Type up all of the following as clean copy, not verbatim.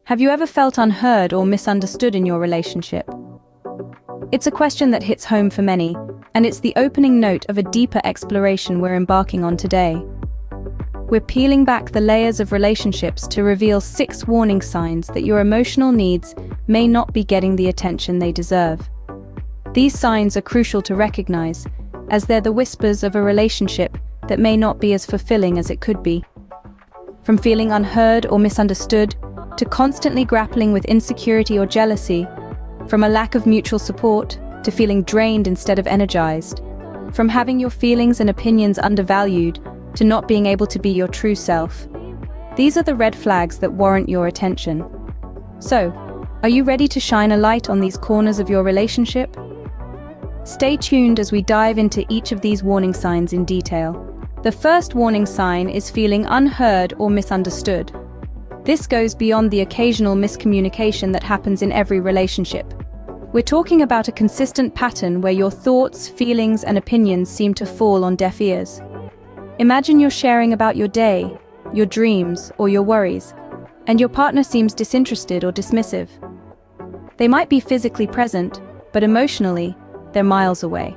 Have you ever felt unheard or misunderstood in your relationship? It's a question that hits home for many, and it's the opening note of a deeper exploration we're embarking on today. We're peeling back the layers of relationships to reveal 6 warning signs that your emotional needs may not be getting the attention they deserve. These signs are crucial to recognize, as they're the whispers of a relationship that may not be as fulfilling as it could be. From feeling unheard or misunderstood, to constantly grappling with insecurity or jealousy, from a lack of mutual support to feeling drained instead of energized, from having your feelings and opinions undervalued to not being able to be your true self. These are the red flags that warrant your attention. So, are you ready to shine a light on these corners of your relationship? Stay tuned as we dive into each of these warning signs in detail. The first warning sign is feeling unheard or misunderstood. This goes beyond the occasional miscommunication that happens in every relationship. We're talking about a consistent pattern where your thoughts, feelings, and opinions seem to fall on deaf ears. Imagine you're sharing about your day, your dreams, or your worries, and your partner seems disinterested or dismissive. They might be physically present, but emotionally, they're miles away.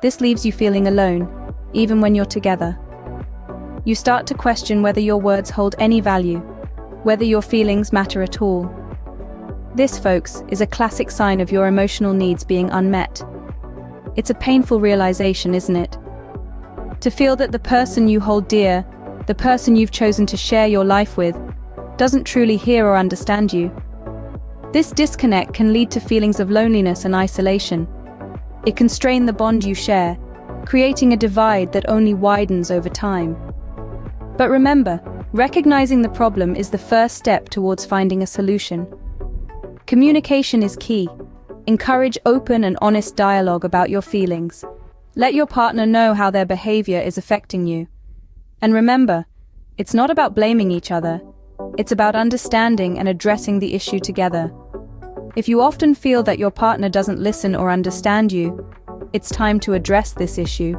This leaves you feeling alone, even when you're together. You start to question whether your words hold any value, whether your feelings matter at all. This, folks, is a classic sign of your emotional needs being unmet. It's a painful realization, isn't it? To feel that the person you hold dear, the person you've chosen to share your life with, doesn't truly hear or understand you. This disconnect can lead to feelings of loneliness and isolation. It can strain the bond you share, creating a divide that only widens over time. But remember, recognizing the problem is the first step towards finding a solution. Communication is key. Encourage open and honest dialogue about your feelings. Let your partner know how their behavior is affecting you. And remember, it's not about blaming each other. It's about understanding and addressing the issue together. If you often feel that your partner doesn't listen or understand you, it's time to address this issue.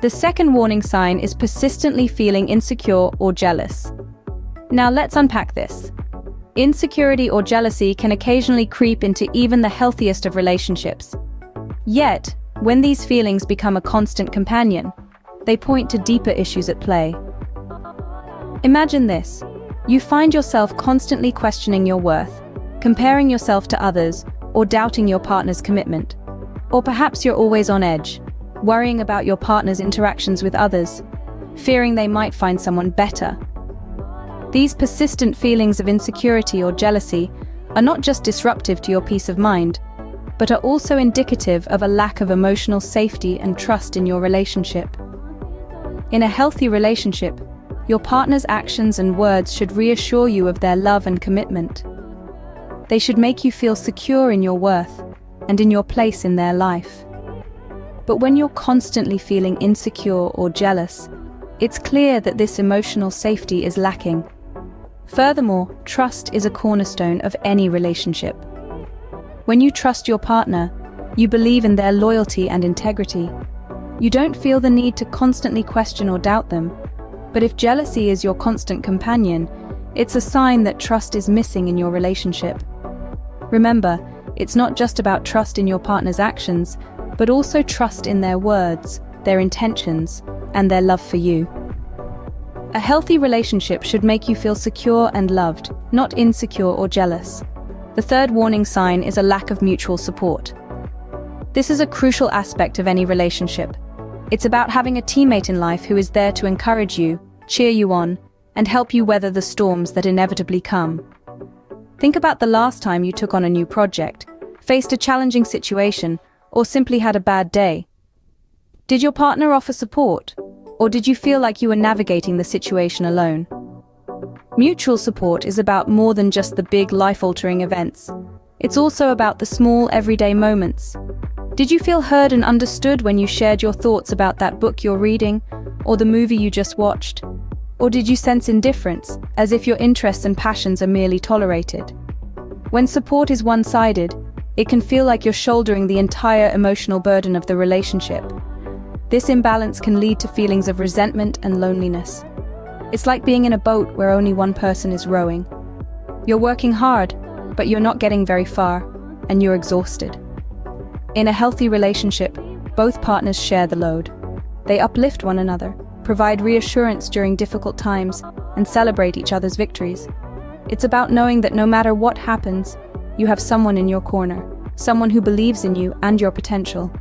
The second warning sign is persistently feeling insecure or jealous. Now let's unpack this. Insecurity or jealousy can occasionally creep into even the healthiest of relationships. Yet, when these feelings become a constant companion, they point to deeper issues at play. Imagine this. You find yourself constantly questioning your worth, comparing yourself to others, or doubting your partner's commitment. Or perhaps you're always on edge, worrying about your partner's interactions with others, fearing they might find someone better. These persistent feelings of insecurity or jealousy are not just disruptive to your peace of mind, but are also indicative of a lack of emotional safety and trust in your relationship. In a healthy relationship, your partner's actions and words should reassure you of their love and commitment. They should make you feel secure in your worth and in your place in their life. But when you're constantly feeling insecure or jealous, it's clear that this emotional safety is lacking. Furthermore, trust is a cornerstone of any relationship. When you trust your partner, you believe in their loyalty and integrity. You don't feel the need to constantly question or doubt them. But if jealousy is your constant companion, it's a sign that trust is missing in your relationship. Remember, it's not just about trust in your partner's actions, but also trust in their words, their intentions, and their love for you. A healthy relationship should make you feel secure and loved, not insecure or jealous. The third warning sign is a lack of mutual support. This is a crucial aspect of any relationship. It's about having a teammate in life who is there to encourage you, cheer you on, and help you weather the storms that inevitably come. Think about the last time you took on a new project, faced a challenging situation, or simply had a bad day. Did your partner offer support, or did you feel like you were navigating the situation alone? Mutual support is about more than just the big life-altering events. It's also about the small, everyday moments. Did you feel heard and understood when you shared your thoughts about that book you're reading, or the movie you just watched? Or did you sense indifference, as if your interests and passions are merely tolerated? When support is one-sided, it can feel like you're shouldering the entire emotional burden of the relationship. This imbalance can lead to feelings of resentment and loneliness. It's like being in a boat where only one person is rowing. You're working hard, but you're not getting very far, and you're exhausted. In a healthy relationship, both partners share the load. They uplift one another, provide reassurance during difficult times, and celebrate each other's victories. It's about knowing that no matter what happens, you have someone in your corner, someone who believes in you and your potential.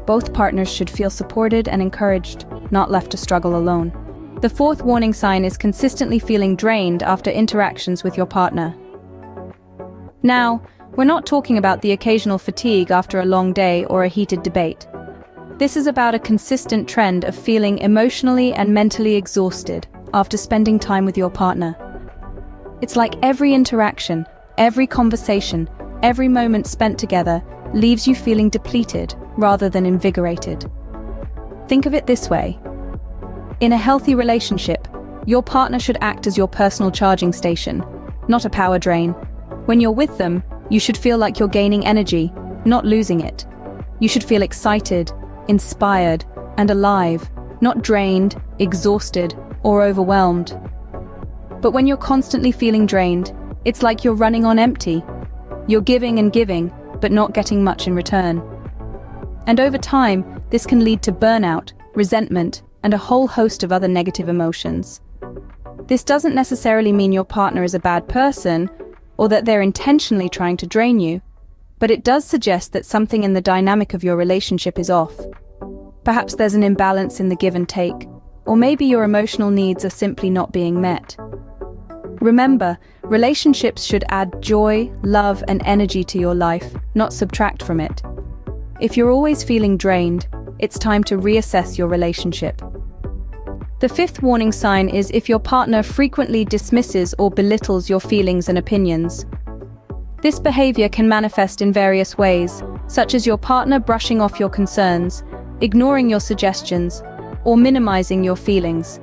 Both partners should feel supported and encouraged, not left to struggle alone. The fourth warning sign is consistently feeling drained after interactions with your partner. Now, we're not talking about the occasional fatigue after a long day or a heated debate. This is about a consistent trend of feeling emotionally and mentally exhausted after spending time with your partner. It's like every interaction, every conversation, every moment spent together leaves you feeling depleted rather than invigorated. Think of it this way. In a healthy relationship, your partner should act as your personal charging station, not a power drain. When you're with them, you should feel like you're gaining energy, not losing it. You should feel excited, inspired, and alive, not drained, exhausted, or overwhelmed. But when you're constantly feeling drained, it's like you're running on empty. You're giving and giving, but not getting much in return. And over time, this can lead to burnout, resentment, and a whole host of other negative emotions. This doesn't necessarily mean your partner is a bad person, or that they're intentionally trying to drain you, but it does suggest that something in the dynamic of your relationship is off. Perhaps there's an imbalance in the give and take, or maybe your emotional needs are simply not being met. Remember, relationships should add joy, love, and energy to your life, not subtract from it. If you're always feeling drained, it's time to reassess your relationship. The fifth warning sign is if your partner frequently dismisses or belittles your feelings and opinions. This behavior can manifest in various ways, such as your partner brushing off your concerns, ignoring your suggestions, or minimizing your feelings.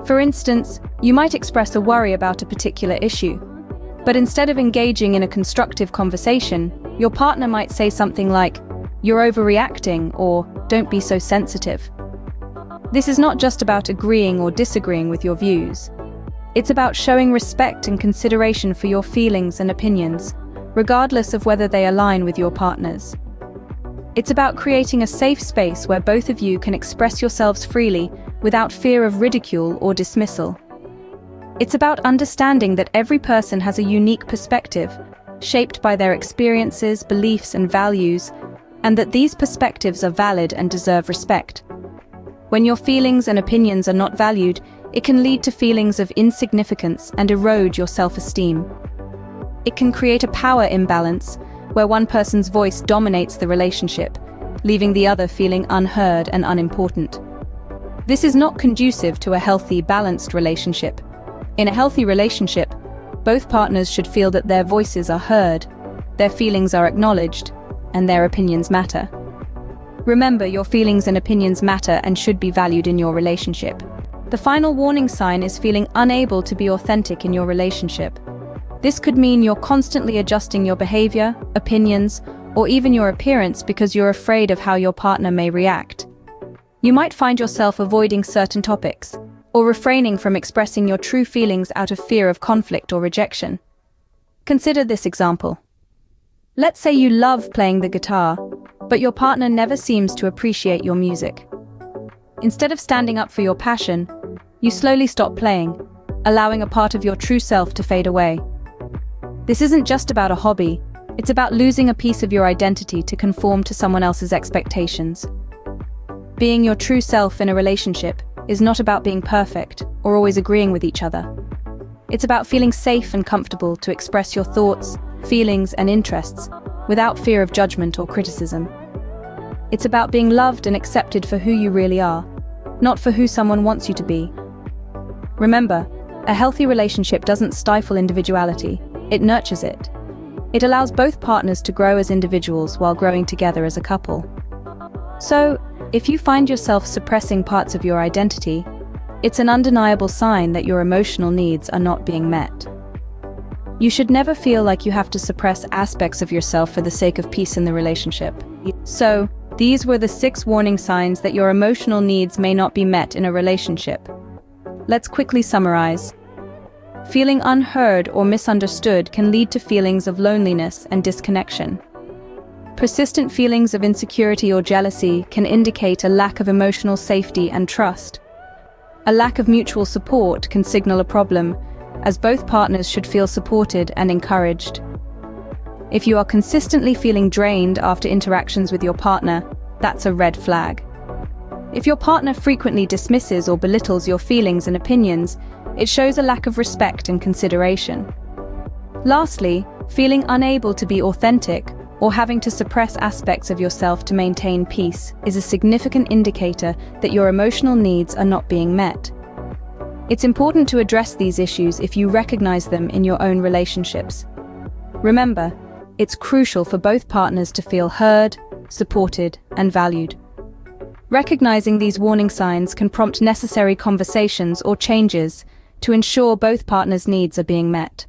For instance, you might express a worry about a particular issue, but instead of engaging in a constructive conversation, your partner might say something like, "You're overreacting," or "Don't be so sensitive." This is not just about agreeing or disagreeing with your views. It's about showing respect and consideration for your feelings and opinions, regardless of whether they align with your partner's. It's about creating a safe space where both of you can express yourselves freely without fear of ridicule or dismissal. It's about understanding that every person has a unique perspective, shaped by their experiences, beliefs, and values, and that these perspectives are valid and deserve respect. When your feelings and opinions are not valued, it can lead to feelings of insignificance and erode your self-esteem. It can create a power imbalance, where one person's voice dominates the relationship, leaving the other feeling unheard and unimportant. This is not conducive to a healthy, balanced relationship. In a healthy relationship, both partners should feel that their voices are heard, their feelings are acknowledged, and their opinions matter. Remember, your feelings and opinions matter and should be valued in your relationship. The final warning sign is feeling unable to be authentic in your relationship. This could mean you're constantly adjusting your behavior, opinions, or even your appearance because you're afraid of how your partner may react. You might find yourself avoiding certain topics, or refraining from expressing your true feelings out of fear of conflict or rejection. Consider this example. Let's say you love playing the guitar, but your partner never seems to appreciate your music. Instead of standing up for your passion, you slowly stop playing, allowing a part of your true self to fade away. This isn't just about a hobby, it's about losing a piece of your identity to conform to someone else's expectations. Being your true self in a relationship is not about being perfect or always agreeing with each other. It's about feeling safe and comfortable to express your thoughts, feelings, and interests without fear of judgment or criticism. It's about being loved and accepted for who you really are, not for who someone wants you to be. Remember, a healthy relationship doesn't stifle individuality, it nurtures it. It allows both partners to grow as individuals while growing together as a couple. So, if you find yourself suppressing parts of your identity, it's an undeniable sign that your emotional needs are not being met. You should never feel like you have to suppress aspects of yourself for the sake of peace in the relationship. So, these were the 6 warning signs that your emotional needs may not be met in a relationship. Let's quickly summarize. Feeling unheard or misunderstood can lead to feelings of loneliness and disconnection. Persistent feelings of insecurity or jealousy can indicate a lack of emotional safety and trust. A lack of mutual support can signal a problem, as both partners should feel supported and encouraged. If you are consistently feeling drained after interactions with your partner, that's a red flag. If your partner frequently dismisses or belittles your feelings and opinions, it shows a lack of respect and consideration. Lastly, feeling unable to be authentic or having to suppress aspects of yourself to maintain peace is a significant indicator that your emotional needs are not being met. It's important to address these issues if you recognize them in your own relationships. Remember, it's crucial for both partners to feel heard, supported, and valued. Recognizing these warning signs can prompt necessary conversations or changes to ensure both partners' needs are being met.